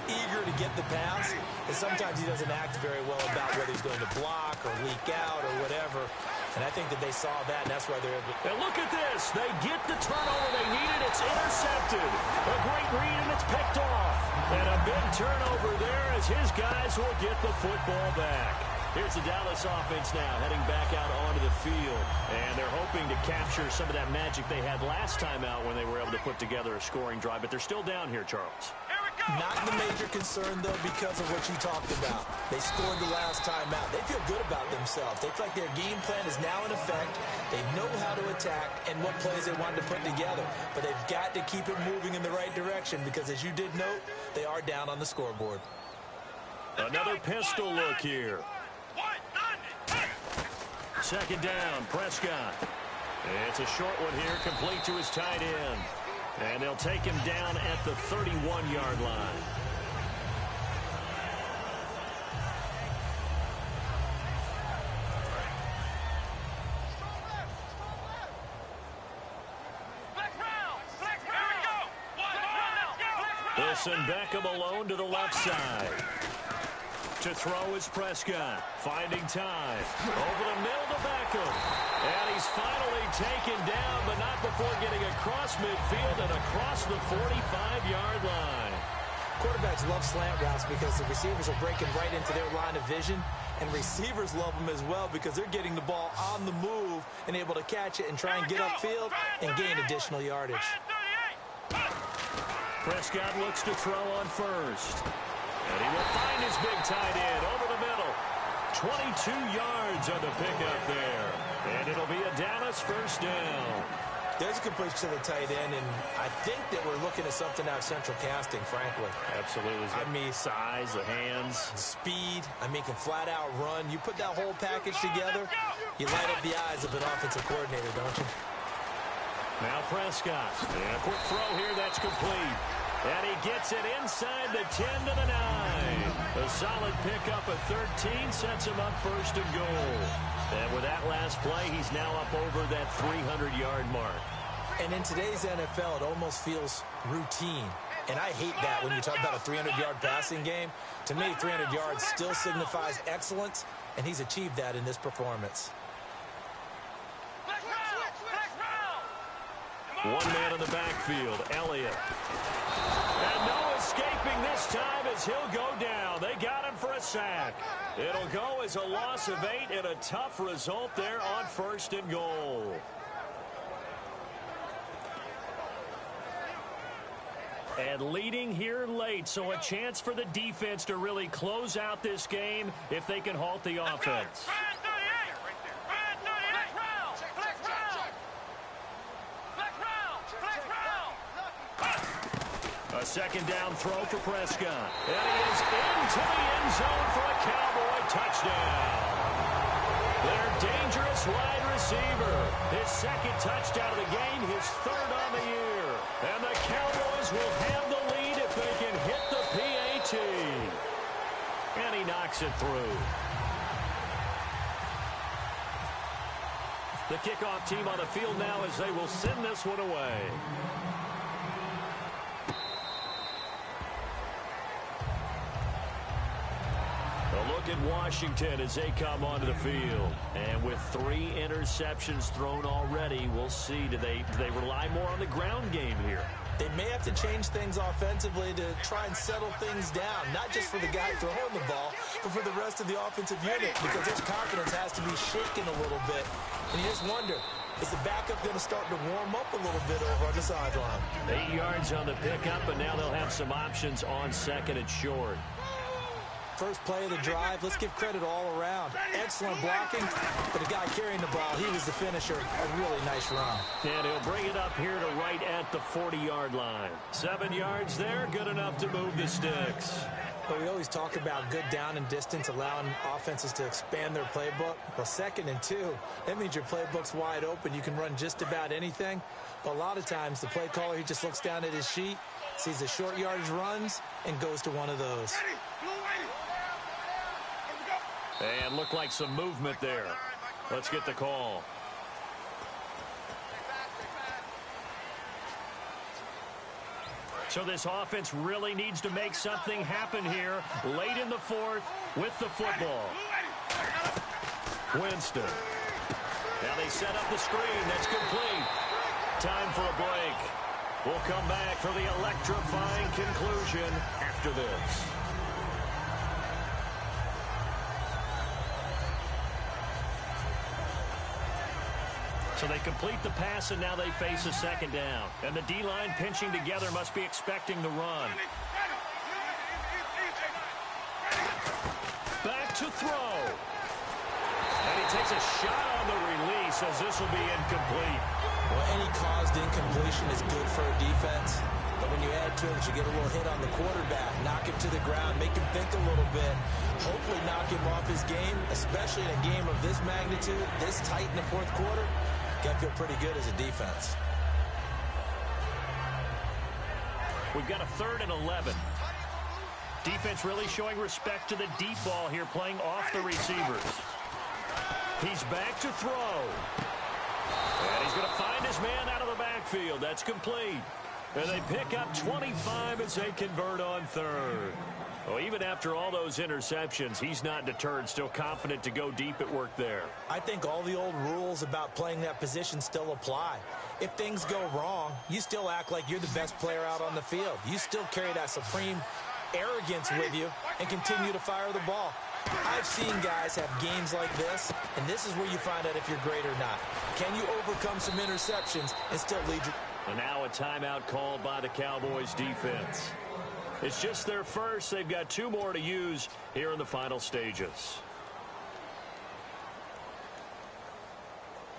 eager to get the pass, and sometimes he doesn't act very well about whether he's going to block or leak out or whatever. And I think that they saw that, and that's why they're able to... And look at this. They get the turnover they needed. It's intercepted. A great read, and it's picked off. And a big turnover there as his guys will get the football back. Here's the Dallas offense now heading back out onto the field. And they're hoping to capture some of that magic they had last time out when they were able to put together a scoring drive. But they're still down here, Charles. Not the major concern, though, because of what you talked about. They scored the last time out. They feel good about themselves. They feel like their game plan is now in effect. They know how to attack and what plays they wanted to put together. But they've got to keep it moving in the right direction because, as you did note, they are down on the scoreboard. Another pistol look here. Second down, Prescott. It's a short one here, complete to his tight end. And they'll take him down at the 31-yard line. They'll send Beckham alone to the left side. To throw is Prescott, finding time. Over the middle to Beckham. And he's finally taken down, but not before getting across midfield and across the 45-yard line. Quarterbacks love slant routes because the receivers are breaking right into their line of vision, and receivers love them as well because they're getting the ball on the move and able to catch it and try and get upfield and gain additional yardage. Prescott looks to throw on first. And he will find his big tight end over the middle. 22 yards on the pickup there. And it'll be a Dallas first down. There's a completion to the tight end, and I think that we're looking at something out of central casting, frankly. Absolutely. I mean, size, the hands. Speed. I mean, can flat out run. You put that whole package together, you light up the eyes of an offensive coordinator, don't you? Now Prescott. And a quick throw here that's complete. And he gets it inside the 10 to the 9. A solid pickup at 13 sets him up first and goal. And with that last play, he's now up over that 300-yard mark. And in today's NFL, it almost feels routine. And I hate that when you talk about a 300-yard passing game. To me, 300 yards still signifies excellence, and he's achieved that in this performance. One man in the backfield, Elliott. And no escaping this time as he'll go down. They got him for a sack. It'll go as a loss of 8 and a tough result there on first and goal. And leading here late, so a chance for the defense to really close out this game if they can halt the offense. A second down throw for Prescott. And he is into the end zone for a Cowboy touchdown. Their dangerous wide receiver. His second touchdown of the game, his third on the year. And the Cowboys will have the lead if they can hit the PAT. And he knocks it through. The kickoff team on the field now as they will send this one away. Look at Washington as they come onto the field. And with 3 interceptions thrown already, we'll see. Do they rely more on the ground game here? They may have to change things offensively to try and settle things down, not just for the guy throwing the ball, but for the rest of the offensive unit, because their confidence has to be shaken a little bit. And you just wonder, Is the backup going to start to warm up a little bit over on the sideline? 8 yards on the pickup, and now they'll have some options on second and short. First play of the drive, let's give credit all around. Excellent blocking, but the guy carrying the ball, he was the finisher. A really nice run. And he'll bring it up here to right at the 40-yard line. 7 yards there, good enough to move the sticks. But we always talk about good down and distance, allowing offenses to expand their playbook. Well, 2nd and 2, that means your playbook's wide open. You can run just about anything. But a lot of times, the play caller, he just looks down at his sheet, sees the short yardage runs, and goes to one of those. And looked like some movement there. Let's get the call. So this offense really needs to make something happen here late in the 4th with the football. Winston. Now they set up the screen. That's complete. Time for a break. We'll come back for the electrifying conclusion after this. So they complete the pass, and now they face a 2nd down. And the D-line pinching together must be expecting the run. Back to throw. And he takes a shot on the release as this will be incomplete. Well, any caused incompletion is good for a defense. But when you add to it, you get a little hit on the quarterback, knock him to the ground, make him think a little bit, hopefully knock him off his game, especially in a game of this magnitude, this tight in the 4th quarter. Got to feel pretty good as a defense. We've got a 3rd and 11. Defense really showing respect to the deep ball here, playing off the receivers. He's back to throw. And he's going to find his man out of the backfield. That's complete. And they pick up 25 as they convert on 3rd. Well, even after all those interceptions, he's not deterred, still confident to go deep at work there. I think all the old rules about playing that position still apply. If things go wrong, you still act like you're the best player out on the field. You still carry that supreme arrogance with you and continue to fire the ball. I've seen guys have games like this, and this is where you find out if you're great or not. Can you overcome some interceptions and still lead your... And now a timeout called by the Cowboys defense. It's just their first. They've got 2 more to use here in the final stages.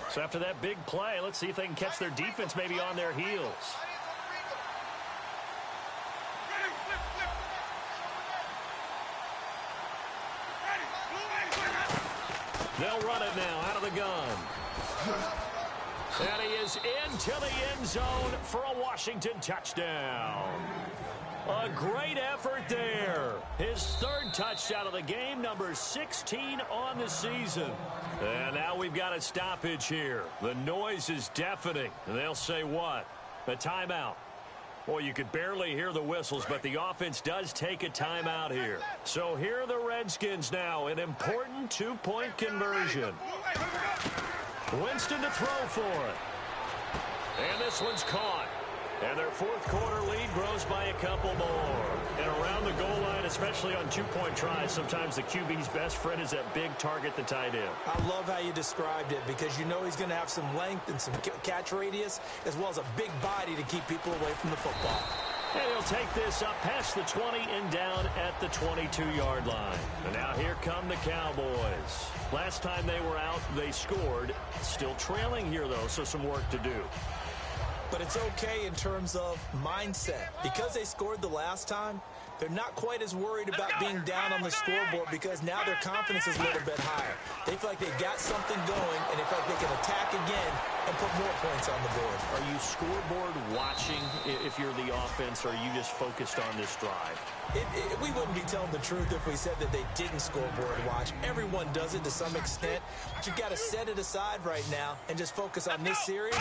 So after that big play, let's see if they can catch their defense maybe on their heels. They'll run it now out of the gun. And he is into the end zone for a Washington touchdown. A great effort there. His 3rd touchdown of the game, number 16 on the season. And now we've got a stoppage here. The noise is deafening. And they'll say what? A timeout. Well, you could barely hear the whistles, but the offense does take a timeout here. So here are the Redskins now, an important 2-point conversion. Winston to throw for it. And this one's caught. And their 4th quarter lead grows by a couple more. And around the goal line, especially on 2-point tries, sometimes the QB's best friend is that big target, the tight end. I love how you described it because you know he's going to have some length and some catch radius as well as a big body to keep people away from the football. And he'll take this up past the 20 and down at the 22-yard line. And now here come the Cowboys. Last time they were out, they scored. Still trailing here, though, so some work to do. But it's okay in terms of mindset. Because they scored the last time, they're not quite as worried about being down on the scoreboard because now their confidence is a little bit higher. They feel like they've got something going, and they feel like they can attack again and put more points on the board. Are you scoreboard watching if you're the offense, or are you just focused on this drive? We wouldn't be telling the truth if we said that they didn't scoreboard watch. Everyone does it to some extent, but you've got to set it aside right now and just focus on this series.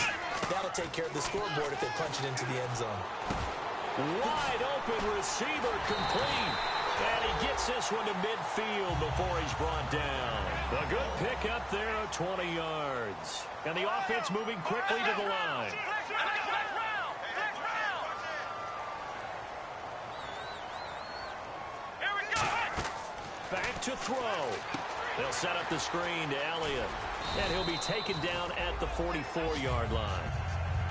That'll take care of the scoreboard if they punch it into the end zone. Wide open receiver complete. And he gets this one to midfield before he's brought down. A good pick up there at 20 yards. And the offense moving quickly to the line. Back to throw. They'll set up the screen to Elliott, and he'll be taken down at the 44-yard line.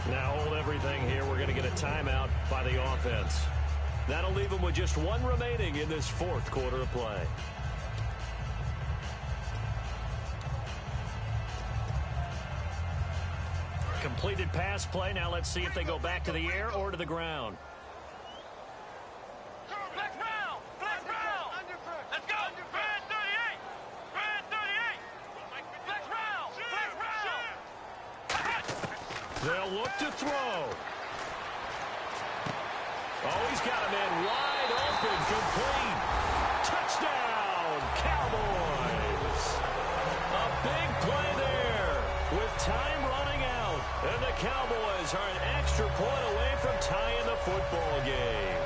Now hold everything here. We're going to get a timeout by the offense. That'll leave them with just one remaining in this fourth quarter of play. Completed pass play. Now let's see if they go back to the air or to the ground. They'll look to throw. Oh, he's got a man wide open, complete. Touchdown, Cowboys. A big play there with time running out. And the Cowboys are an extra point away from tying the football game.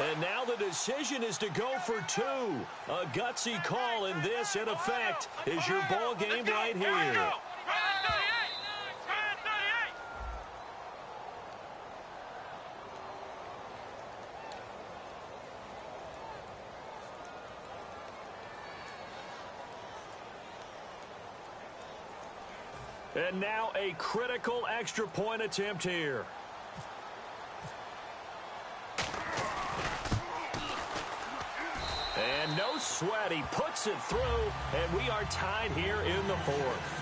And now the decision is to go for two. A gutsy call, and this, in effect, is your ball game right here. And now a critical extra point attempt here. And no sweat, he puts it through, and we are tied here in the fourth.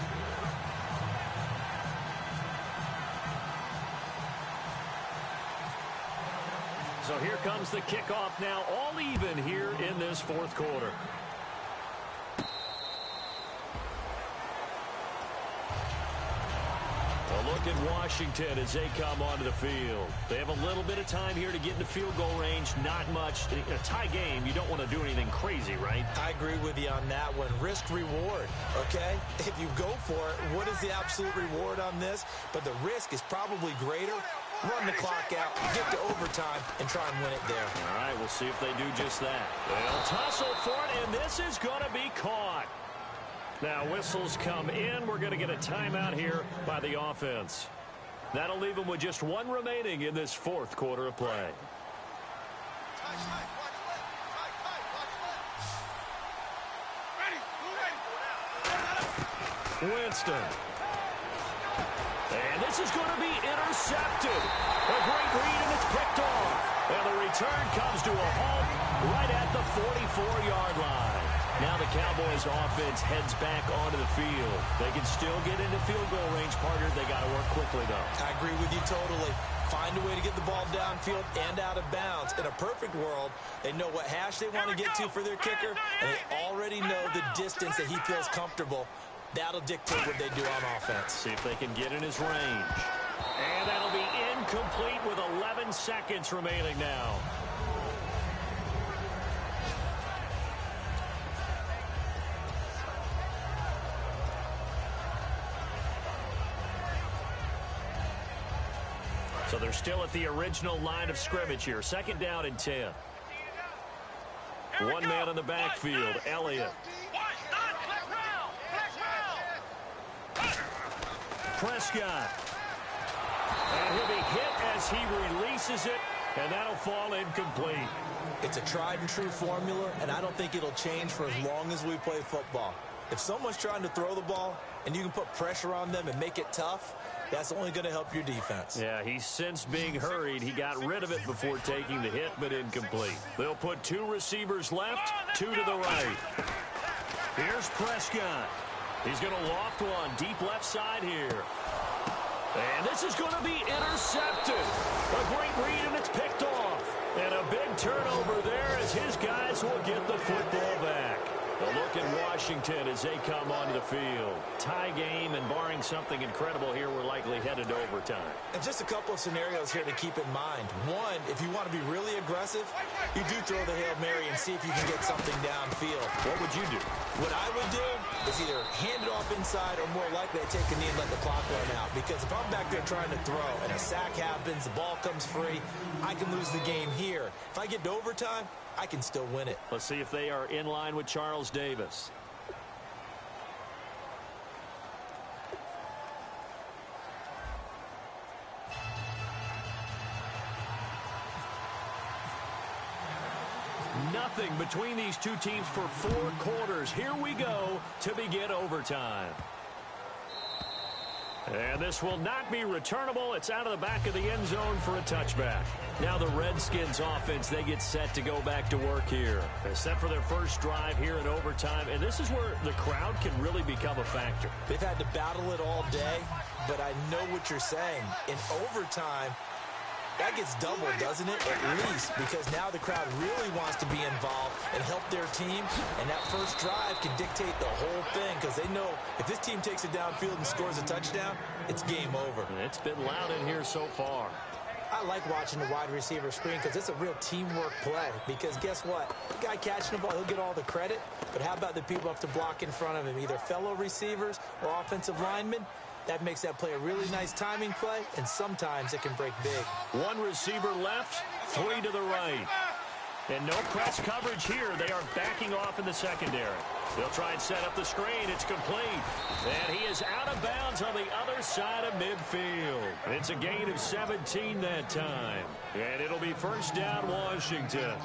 So here comes the kickoff now, all even here in this fourth quarter. Look at Washington as they come onto the field. They have a little bit of time here to get in the field goal range. Not much. In a tie game, you don't want to do anything crazy, right? I agree with you on that one. Risk-reward, okay? If you go for it, what is the absolute reward on this? But the risk is probably greater. Run the clock out, get to overtime, and try and win it there. All right, we'll see if they do just that. They'll tussle for it, and this is going to be caught. Now, whistles come in. We're going to get a timeout here by the offense. That'll leave them with just one remaining in this fourth quarter of play. Winston. And this is going to be intercepted. A great read, and it's picked off. And the return comes to a halt right at the 44-yard line. Now the Cowboys offense heads back onto the field. They can still get into field goal range, partner. They got to work quickly, though. I agree with you totally. Find a way to get the ball downfield and out of bounds. In a perfect world, they know what hash they want to get to for their kicker, and they already know the distance that he feels comfortable. That'll dictate what they do on offense. See if they can get in his range. And that'll be incomplete with 11 seconds remaining now. So they're still at the original line of scrimmage here. Second down and 10. One man in the backfield, Elliott. Prescott. And he'll be hit as he releases it, and that'll fall incomplete. It's a tried and true formula, and I don't think it'll change for as long as we play football. If someone's trying to throw the ball and you can put pressure on them and make it tough, that's only going to help your defense. Yeah, he's since being hurried. He got rid of it before taking the hit, but incomplete. They'll put two receivers left, two to the right. Here's Prescott. He's going to loft one deep left side here. And this is going to be intercepted. A great read, and it's picked off. And a big turnover there as his guys will get the football back. A look at Washington as they come onto the field. Tie game, and barring something incredible here, we're likely headed to overtime. And just a couple of scenarios here to keep in mind. One, if you want to be really aggressive, you do throw the Hail Mary and see if you can get something downfield. What would you do? What I would do is either hand it off inside or more likely to take a knee and let the clock run out. Because if I'm back there trying to throw and a sack happens, the ball comes free, I can lose the game here. If I get to overtime, I can still win it. Let's see if they are in line with Charles Davis. Nothing between these two teams for 4 quarters. Here we go to begin overtime. And this will not be returnable. It's out of the back of the end zone for a touchback. Now the Redskins offense, they get set to go back to work here. They're set for their first drive here in overtime, and this is where the crowd can really become a factor. They've had to battle it all day, but I know what you're saying. In overtime, that gets doubled, doesn't it? At least, because now the crowd really wants to be involved and help their team, and that first drive can dictate the whole thing because they know if this team takes it downfield and scores a touchdown, it's game over. And it's been loud in here so far. I like watching the wide receiver screen because it's a real teamwork play because guess what? The guy catching the ball, he'll get all the credit, but how about the people up to block in front of him, either fellow receivers or offensive linemen? That makes that play a really nice timing play, and sometimes it can break big. 1 receiver left, 3 to the right. And no press coverage here. They are backing off in the secondary. They'll try and set up the screen. It's complete. And he is out of bounds on the other side of midfield. It's a gain of 17 that time. And it'll be first down, Washington.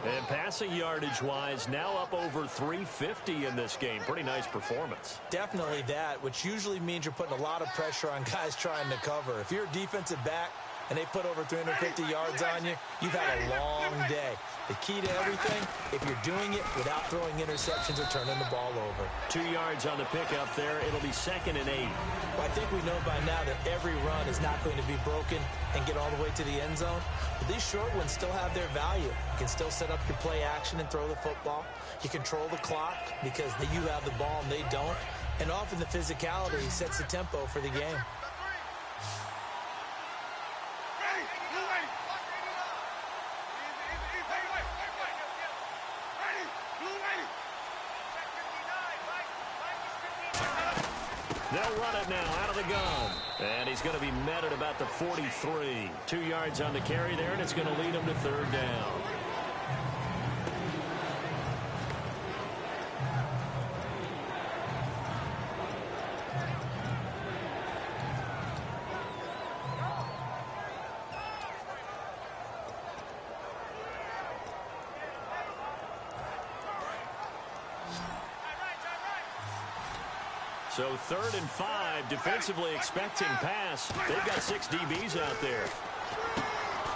And passing yardage-wise, now up over 350 in this game. Pretty nice performance. Definitely that, which usually means you're putting a lot of pressure on guys trying to cover. If you're a defensive back and they put over 350 yards on you, you've had a long day. The key to everything, if you're doing it without throwing interceptions or turning the ball over. 2 yards on the pickup there. It'll be 2nd and 8. Well, I think we know by now that every run is not going to be broken and get all the way to the end zone. But these short ones still have their value. You can still set up your play action and throw the football. You control the clock because you have the ball and they don't. And often the physicality sets the tempo for the game. They'll run it now out of the gun. And he's going to be met at about the 43. 2 yards on the carry there, and it's going to lead him to 3rd down. So 3rd and 5, defensively expecting pass. They've got 6 DBs out there.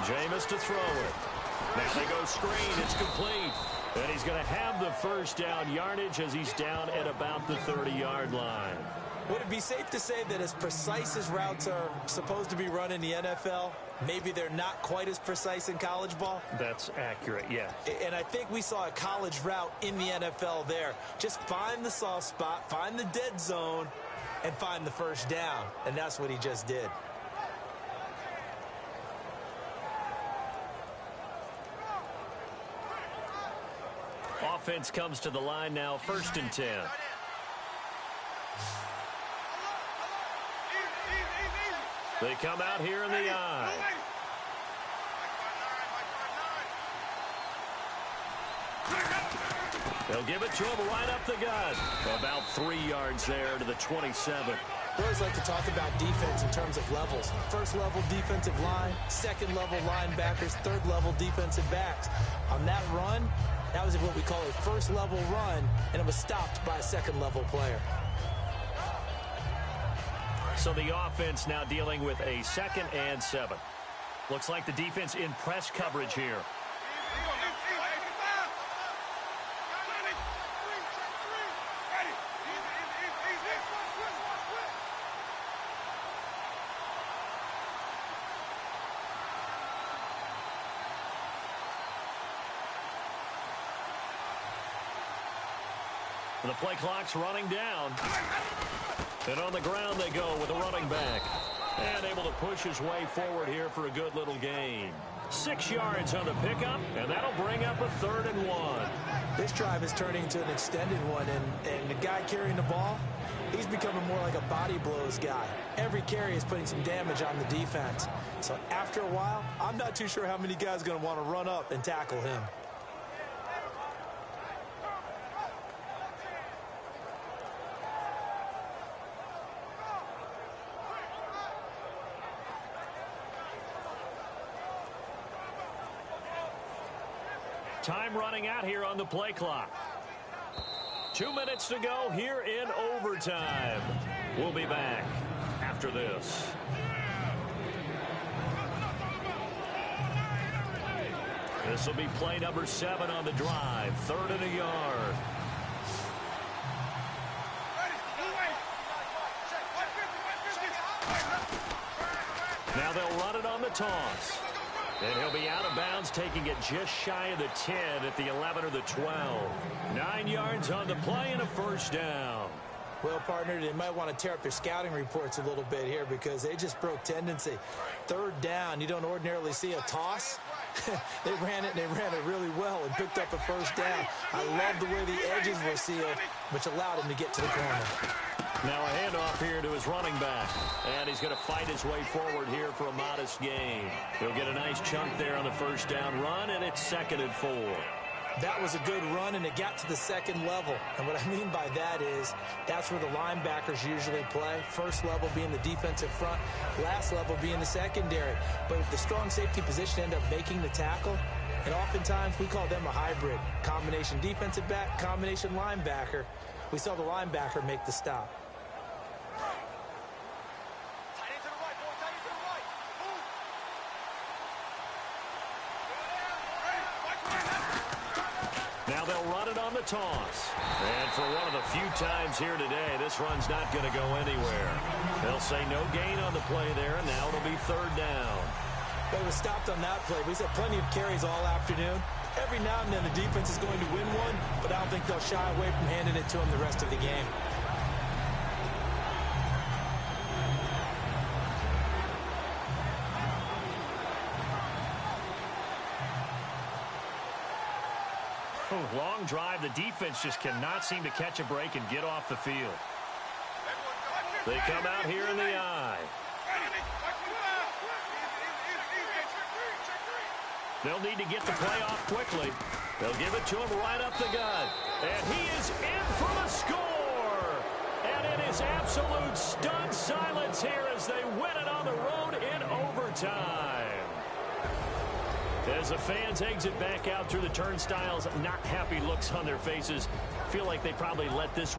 Jameis to throw it. Now they go screen. It's complete. And he's going to have the first down yardage as he's down at about the 30-yard line. Would it be safe to say that as precise as routes are supposed to be run in the NFL, maybe they're not quite as precise in college ball? That's accurate, yeah. And I think we saw a college route in the NFL there. Just find the soft spot, find the dead zone, and find the first down. And that's what he just did. Offense comes to the line now, 1st and 10. They come out here in the eye. They'll give it to him right up the gut. About 3 yards there to the 27. We always like to talk about defense in terms of levels. First level defensive line, second level linebackers, third level defensive backs. On that run, that was what we call a first level run, and it was stopped by a second level player. So the offense now dealing with a 2nd and 7. Looks like the defense in press coverage here. The play clock's running down. And on the ground they go with a running back. And able to push his way forward here for a good little gain. 6 yards on the pickup, and that'll bring up a 3rd and 1. This drive is turning into an extended one, and the guy carrying the ball, he's becoming more like a body blows guy. Every carry is putting some damage on the defense. So after a while, I'm not too sure how many guys are going to want to run up and tackle him. Time running out here on the play clock. 2 minutes to go here in overtime. We'll be back after this. This will be play number 7 on the drive. 3rd and a yard. Now they'll run it on the toss. And he'll be out of bounds, taking it just shy of the 10 at the 11 or the 12. 9 yards on the play and a 1st down. Well, partner, they might want to tear up their scouting reports a little bit here because they just broke tendency. 3rd down, you don't ordinarily see a toss. They ran it, and they ran it really well and picked up a 1st down. I love the way the edges were sealed, which allowed him to get to the corner. Now a handoff here to his running back. And he's going to fight his way forward here for a modest gain. He'll get a nice chunk there on the 1st down run, and it's 2nd and 4. That was a good run, and it got to the 2nd level. And what I mean by that is that's where the linebackers usually play. 1st level being the defensive front, last level being the secondary. But if the strong safety position end up making the tackle, and oftentimes we call them a hybrid. Combination defensive back, combination linebacker. We saw the linebacker make the stop. Now they'll run it on the toss. And for one of the few times here today, this run's not going to go anywhere. They'll say no gain on the play there, and now it'll be 3rd down. They were stopped on that play. We've had plenty of carries all afternoon. Every now and then the defense is going to win one, but I don't think they'll shy away from handing it to them the rest of the game. Long drive. The defense just cannot seem to catch a break and get off the field. They come out here in the eye. They'll need to get the play off quickly. They'll give it to him right up the gut. And he is in for the score. And it is absolute stunned silence here as they win it on the road in overtime. As the fans exit back out through the turnstiles, not happy looks on their faces. Feel like they probably let this